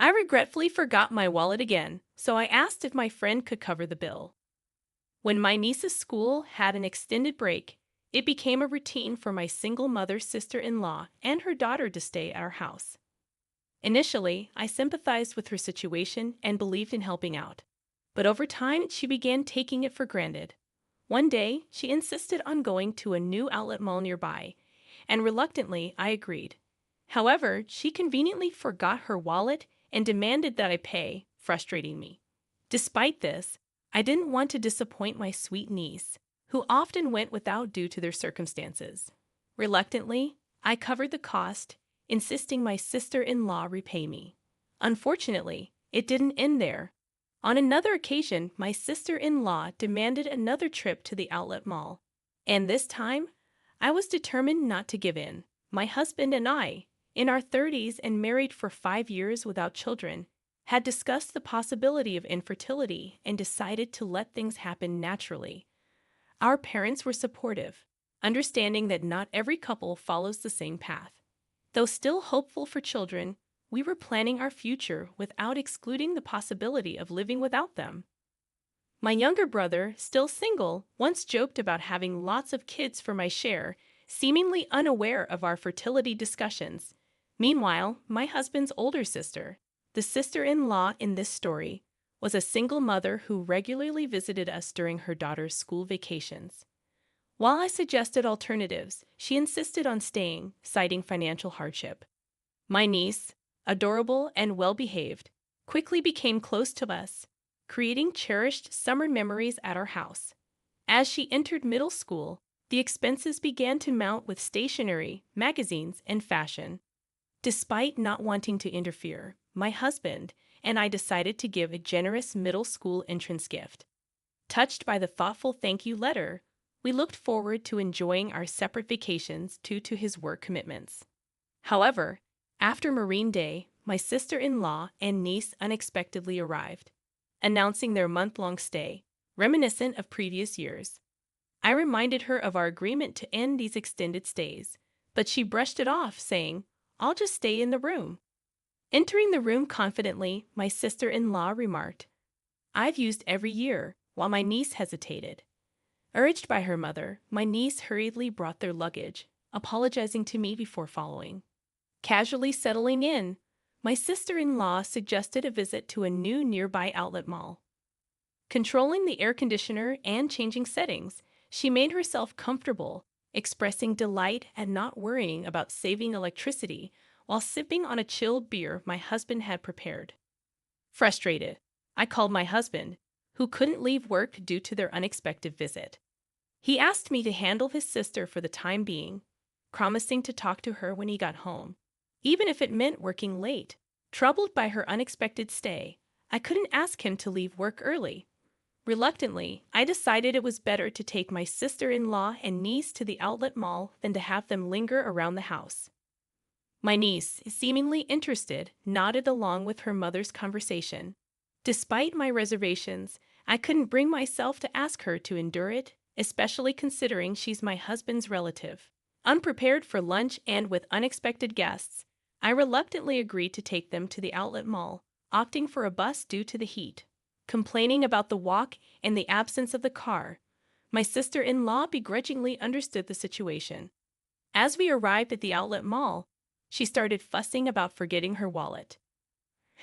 I regretfully forgot my wallet again, so I asked if my friend could cover the bill. When my niece's school had an extended break, it became a routine for my single mother sister-in-law and her daughter to stay at our house. Initially, I sympathized with her situation and believed in helping out. But over time, she began taking it for granted. One day, she insisted on going to a new outlet mall nearby, and reluctantly, I agreed. However, she conveniently forgot her wallet and demanded that I pay, frustrating me. Despite this, I didn't want to disappoint my sweet niece, who often went without due to their circumstances. Reluctantly, I covered the cost, insisting my sister-in-law repay me. Unfortunately, it didn't end there. On another occasion, my sister-in-law demanded another trip to the outlet mall. And this time, I was determined not to give in. My husband and I, in our 30s and married for 5 years without children, had discussed the possibility of infertility and decided to let things happen naturally. Our parents were supportive, understanding that not every couple follows the same path. Though still hopeful for children, we were planning our future without excluding the possibility of living without them. My younger brother, still single, once joked about having lots of kids for my share, seemingly unaware of our fertility discussions. Meanwhile, my husband's older sister, the sister-in-law in this story, was a single mother who regularly visited us during her daughter's school vacations. While I suggested alternatives, she insisted on staying, citing financial hardship. My niece, adorable and well-behaved, quickly became close to us, creating cherished summer memories at our house. As she entered middle school, the expenses began to mount with stationery, magazines, and fashion. Despite not wanting to interfere, my husband and I decided to give a generous middle school entrance gift. Touched by the thoughtful thank you letter, we looked forward to enjoying our separate vacations due to his work commitments. However, after Marine Day, my sister-in-law and niece unexpectedly arrived, announcing their month-long stay, reminiscent of previous years. I reminded her of our agreement to end these extended stays, but she brushed it off, saying, "I'll just stay in the room." Entering the room confidently, my sister-in-law remarked, "I've used every year," while my niece hesitated. Urged by her mother, my niece hurriedly brought their luggage, apologizing to me before following. Casually settling in, my sister-in-law suggested a visit to a new nearby outlet mall. Controlling the air conditioner and changing settings, she made herself comfortable, expressing delight at not worrying about saving electricity while sipping on a chilled beer my husband had prepared. Frustrated, I called my husband, who couldn't leave work due to their unexpected visit. He asked me to handle his sister for the time being, promising to talk to her when he got home, even if it meant working late. Troubled by her unexpected stay, I couldn't ask him to leave work early. Reluctantly, I decided it was better to take my sister-in-law and niece to the outlet mall than to have them linger around the house. My niece, seemingly interested, nodded along with her mother's conversation. Despite my reservations, I couldn't bring myself to ask her to endure it, especially considering she's my husband's relative. Unprepared for lunch and with unexpected guests, I reluctantly agreed to take them to the outlet mall, opting for a bus due to the heat. Complaining about the walk and the absence of the car, my sister-in-law begrudgingly understood the situation. As we arrived at the outlet mall, she started fussing about forgetting her wallet.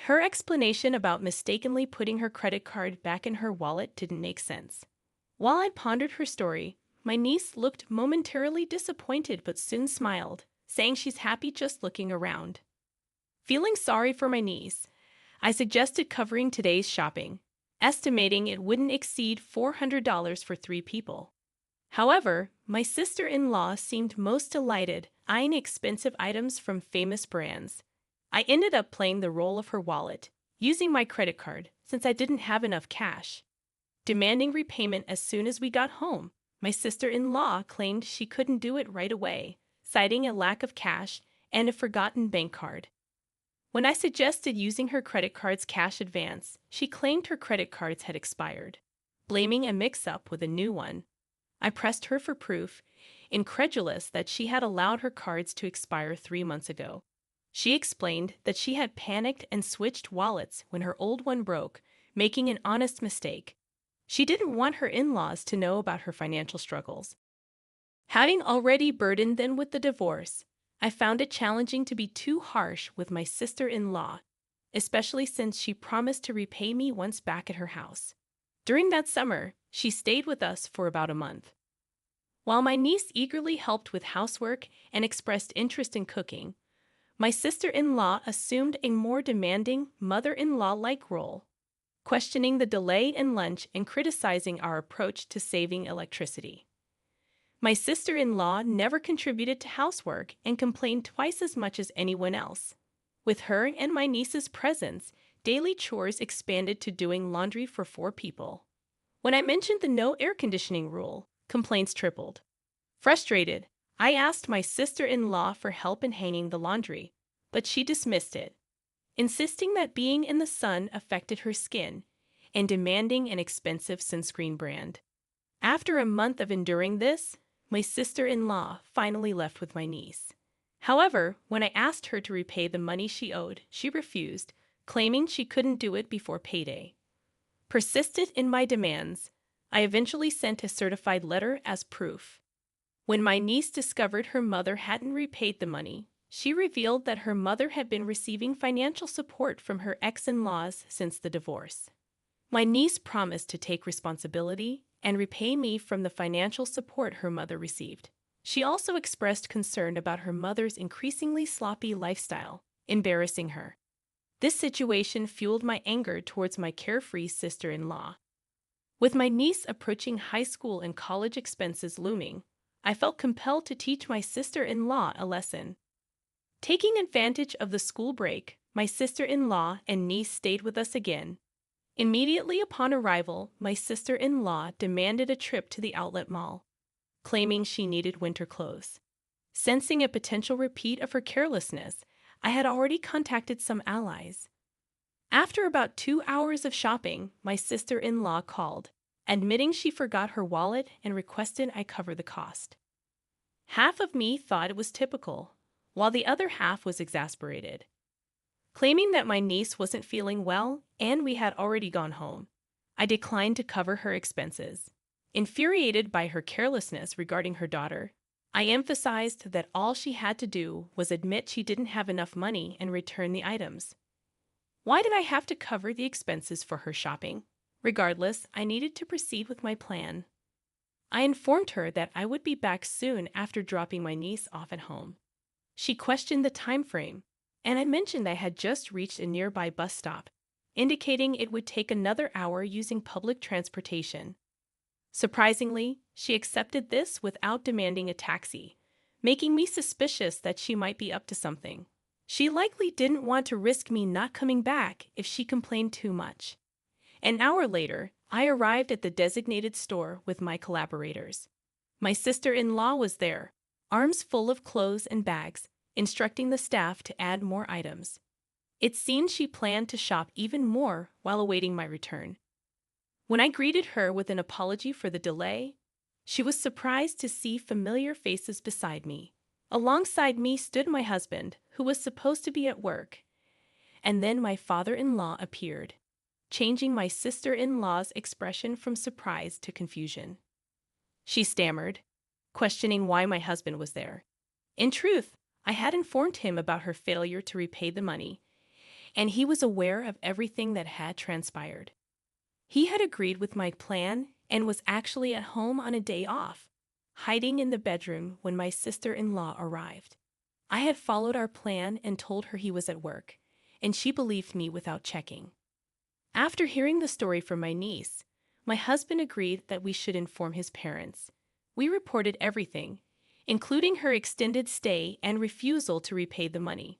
Her explanation about mistakenly putting her credit card back in her wallet didn't make sense. While I pondered her story, my niece looked momentarily disappointed but soon smiled, saying she's happy just looking around. Feeling sorry for my niece, I suggested covering today's shopping, estimating it wouldn't exceed $400 for 3 people. However, my sister-in-law seemed most delighted, eyeing expensive items from famous brands. I ended up playing the role of her wallet, using my credit card since I didn't have enough cash. Demanding repayment as soon as we got home, my sister-in-law claimed she couldn't do it right away, citing a lack of cash and a forgotten bank card. When I suggested using her credit card's cash advance, she claimed her credit cards had expired, blaming a mix-up with a new one. I pressed her for proof, incredulous that she had allowed her cards to expire 3 months ago. She explained that she had panicked and switched wallets when her old one broke, making an honest mistake. She didn't want her in-laws to know about her financial struggles. Having already burdened them with the divorce, I found it challenging to be too harsh with my sister-in-law, especially since she promised to repay me once back at her house. During that summer, she stayed with us for about a month. While my niece eagerly helped with housework and expressed interest in cooking, my sister-in-law assumed a more demanding mother-in-law-like role, questioning the delay in lunch and criticizing our approach to saving electricity. My sister-in-law never contributed to housework and complained twice as much as anyone else. With her and my niece's presence, daily chores expanded to doing laundry for 4 people. When I mentioned the no air conditioning rule, complaints tripled. Frustrated, I asked my sister-in-law for help in hanging the laundry, but she dismissed it, insisting that being in the sun affected her skin and demanding an expensive sunscreen brand. After a month of enduring this, my sister-in-law finally left with my niece. However, when I asked her to repay the money she owed, she refused, claiming she couldn't do it before payday. Persistent in my demands, I eventually sent a certified letter as proof. When my niece discovered her mother hadn't repaid the money, she revealed that her mother had been receiving financial support from her ex-in-laws since the divorce. My niece promised to take responsibility and repay me from the financial support her mother received. She also expressed concern about her mother's increasingly sloppy lifestyle, embarrassing her. This situation fueled my anger towards my carefree sister-in-law. With my niece approaching high school and college expenses looming, I felt compelled to teach my sister-in-law a lesson. Taking advantage of the school break, my sister-in-law and niece stayed with us again. Immediately upon arrival, my sister-in-law demanded a trip to the outlet mall, claiming she needed winter clothes. Sensing a potential repeat of her carelessness, I had already contacted some allies. After about 2 hours of shopping, my sister-in-law called, admitting she forgot her wallet and requested I cover the cost. Half of me thought it was typical, while the other half was exasperated. Claiming that my niece wasn't feeling well and we had already gone home, I declined to cover her expenses. Infuriated by her carelessness regarding her daughter, I emphasized that all she had to do was admit she didn't have enough money and return the items. Why did I have to cover the expenses for her shopping? Regardless, I needed to proceed with my plan. I informed her that I would be back soon after dropping my niece off at home. She questioned the time frame, and I mentioned I had just reached a nearby bus stop, indicating it would take another hour using public transportation. Surprisingly, she accepted this without demanding a taxi, making me suspicious that she might be up to something. She likely didn't want to risk me not coming back if she complained too much. An hour later, I arrived at the designated store with my collaborators. My sister-in-law was there, arms full of clothes and bags, instructing the staff to add more items. It seemed she planned to shop even more while awaiting my return. When I greeted her with an apology for the delay, she was surprised to see familiar faces beside me. Alongside me stood my husband, who was supposed to be at work, and then my father-in-law appeared, changing my sister-in-law's expression from surprise to confusion. She stammered, questioning why my husband was there. In truth, I had informed him about her failure to repay the money, and he was aware of everything that had transpired. He had agreed with my plan and was actually at home on a day off, hiding in the bedroom when my sister-in-law arrived. I had followed our plan and told her he was at work, and she believed me without checking. After hearing the story from my niece, my husband agreed that we should inform his parents. We reported everything, including her extended stay and refusal to repay the money.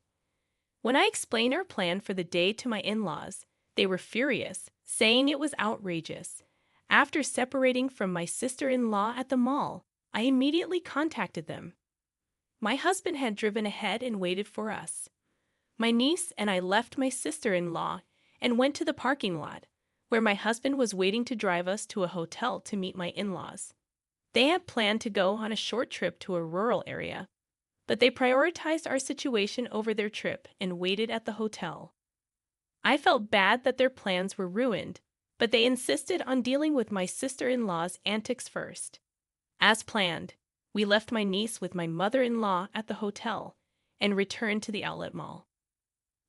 When I explained our plan for the day to my in-laws, they were furious, saying it was outrageous. After separating from my sister-in-law at the mall, I immediately contacted them. My husband had driven ahead and waited for us. My niece and I left my sister-in-law and went to the parking lot, where my husband was waiting to drive us to a hotel to meet my in-laws. They had planned to go on a short trip to a rural area, but they prioritized our situation over their trip and waited at the hotel. I felt bad that their plans were ruined, but they insisted on dealing with my sister-in-law's antics first. As planned, we left my niece with my mother-in-law at the hotel and returned to the outlet mall.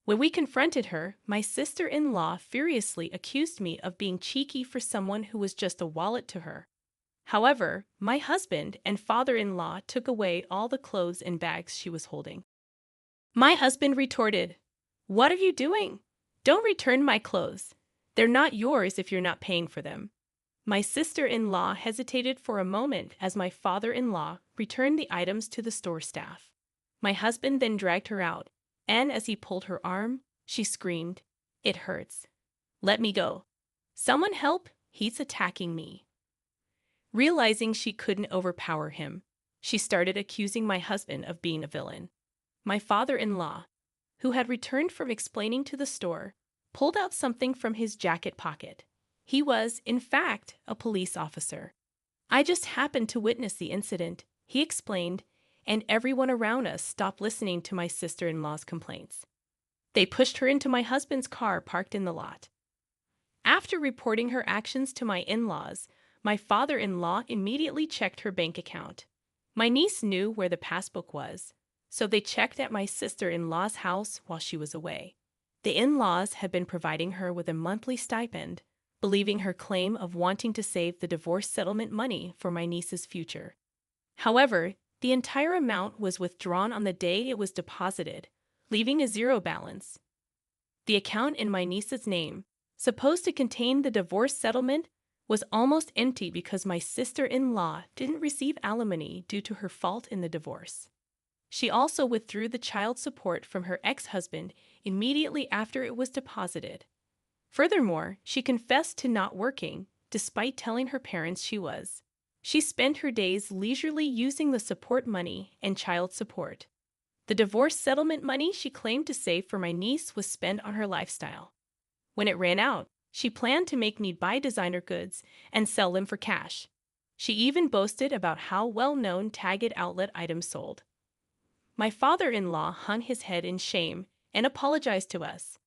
When we confronted her, my sister-in-law furiously accused me of being cheeky for someone who was just a wallet to her. However, my husband and father-in-law took away all the clothes and bags she was holding. My husband retorted, "What are you doing? Don't return my clothes. They're not yours if you're not paying for them." My sister-in-law hesitated for a moment as my father-in-law returned the items to the store staff. My husband then dragged her out, and as he pulled her arm, she screamed, "It hurts. Let me go. Someone help, he's attacking me." Realizing she couldn't overpower him, she started accusing my husband of being a villain. My father-in-law, who had returned from explaining to the store, pulled out something from his jacket pocket. He was, in fact, a police officer. "I just happened to witness the incident," he explained, and everyone around us stopped listening to my sister-in-law's complaints. They pushed her into my husband's car parked in the lot. After reporting her actions to my in-laws, my father-in-law immediately checked her bank account. My niece knew where the passbook was, so they checked at my sister-in-law's house while she was away. The in-laws had been providing her with a monthly stipend, believing her claim of wanting to save the divorce settlement money for my niece's future. However, the entire amount was withdrawn on the day it was deposited, leaving a zero balance. The account in my niece's name, supposed to contain the divorce settlement, was almost empty because my sister-in-law didn't receive alimony due to her fault in the divorce. She also withdrew the child support from her ex-husband immediately after it was deposited. Furthermore, she confessed to not working, despite telling her parents she was. She spent her days leisurely using the support money and child support. The divorce settlement money she claimed to save for my niece was spent on her lifestyle. When it ran out, she planned to make me buy designer goods and sell them for cash. She even boasted about how well-known tagged outlet items sold. My father-in-law hung his head in shame and apologized to us.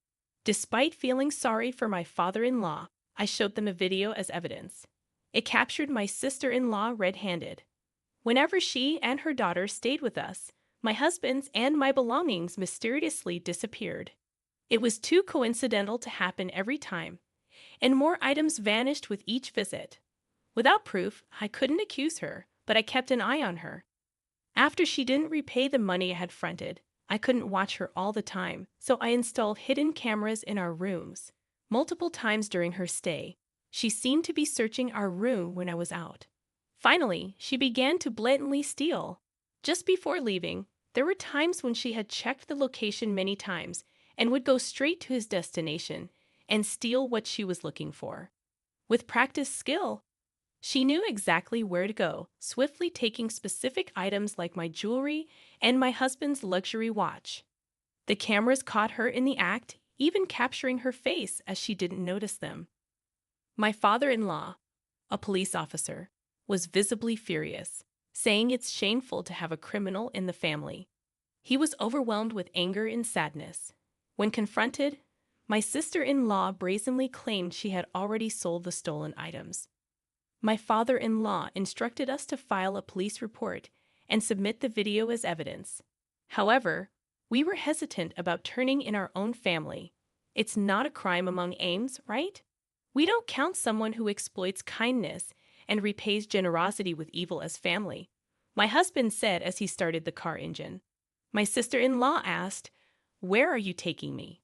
Despite feeling sorry for my father-in-law, I showed them a video as evidence. It captured my sister-in-law red-handed. Whenever she and her daughter stayed with us, my husband's and my belongings mysteriously disappeared. It was too coincidental to happen every time, and more items vanished with each visit. Without proof, I couldn't accuse her, but I kept an eye on her. After she didn't repay the money I had fronted, I couldn't watch her all the time, so I installed hidden cameras in our rooms. Multiple times during her stay, she seemed to be searching our room when I was out. Finally, she began to blatantly steal. Just before leaving, there were times when she had checked the location many times and would go straight to his destination and steal what she was looking for. With practiced skill, she knew exactly where to go, swiftly taking specific items like my jewelry and my husband's luxury watch. The cameras caught her in the act, even capturing her face as she didn't notice them. My father-in-law, a police officer, was visibly furious, saying it's shameful to have a criminal in the family. He was overwhelmed with anger and sadness. When confronted, my sister-in-law brazenly claimed she had already sold the stolen items. My father-in-law instructed us to file a police report and submit the video as evidence. However, we were hesitant about turning in our own family. It's not a crime among AIMs, right? We don't count someone who exploits kindness and repays generosity with evil as family, my husband said as he started the car engine. My sister-in-law asked, "Where are you taking me?"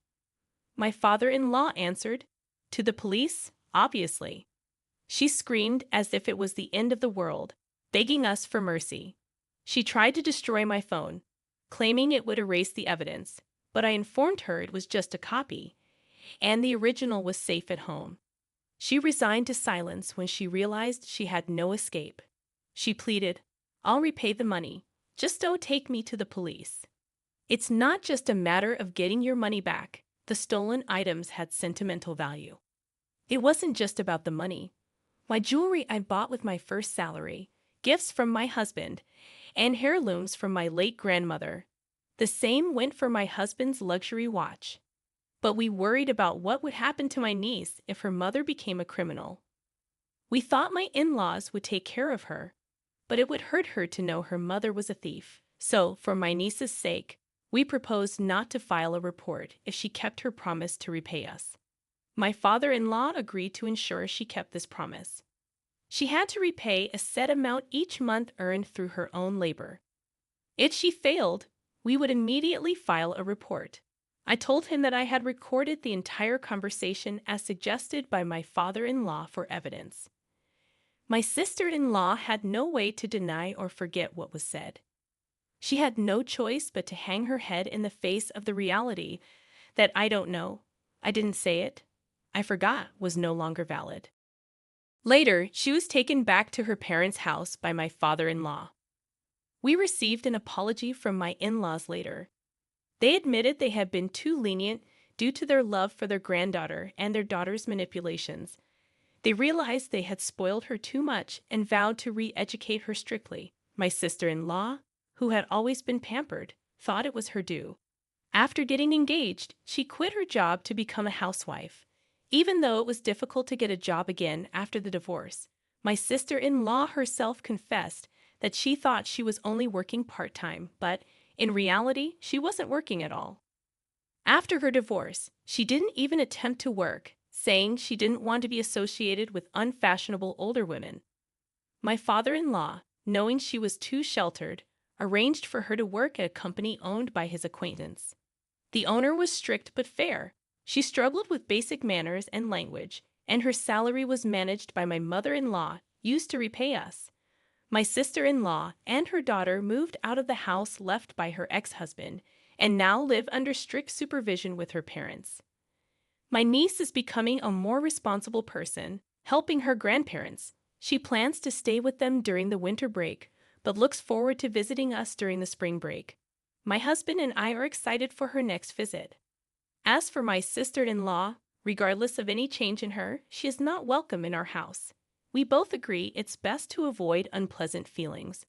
My father-in-law answered, "To the police, obviously." She screamed as if it was the end of the world, begging us for mercy. She tried to destroy my phone, claiming it would erase the evidence, but I informed her it was just a copy, and the original was safe at home. She resigned to silence when she realized she had no escape. She pleaded, "I'll repay the money. Just don't take me to the police." It's not just a matter of getting your money back. The stolen items had sentimental value. It wasn't just about the money. My jewelry I bought with my first salary gifts from my husband, and heirlooms from my late grandmother. The same went for my husband's luxury watch. But we worried about what would happen to my niece if her mother became a criminal. We thought my in-laws would take care of her, but it would hurt her to know her mother was a thief. So, for my niece's sake, we proposed not to file a report if she kept her promise to repay us. My father-in-law agreed to ensure she kept this promise. She had to repay a set amount each month earned through her own labor. If she failed, we would immediately file a report. I told him that I had recorded the entire conversation as suggested by my father-in-law for evidence. My sister-in-law had no way to deny or forget what was said. She had no choice but to hang her head in the face of the reality that "I don't know, I didn't say it, I forgot" was no longer valid. Later, she was taken back to her parents' house by my father-in-law. We received an apology from my in-laws later. They admitted they had been too lenient due to their love for their granddaughter and their daughter's manipulations. They realized they had spoiled her too much and vowed to re-educate her strictly. My sister-in-law, who had always been pampered, thought it was her due. After getting engaged, she quit her job to become a housewife. Even though it was difficult to get a job again after the divorce, my sister-in-law herself confessed that she thought she was only working part-time, but in reality, she wasn't working at all. After her divorce, she didn't even attempt to work, saying she didn't want to be associated with unfashionable older women. My father-in-law, knowing she was too sheltered, arranged for her to work at a company owned by his acquaintance. The owner was strict but fair. She struggled with basic manners and language, and her salary was managed by my mother-in-law, used to repay us. My sister-in-law and her daughter moved out of the house left by her ex-husband and now live under strict supervision with her parents. My niece is becoming a more responsible person, helping her grandparents. She plans to stay with them during the winter break, but looks forward to visiting us during the spring break. My husband and I are excited for her next visit. As for my sister-in-law, regardless of any change in her, she is not welcome in our house. We both agree it's best to avoid unpleasant feelings.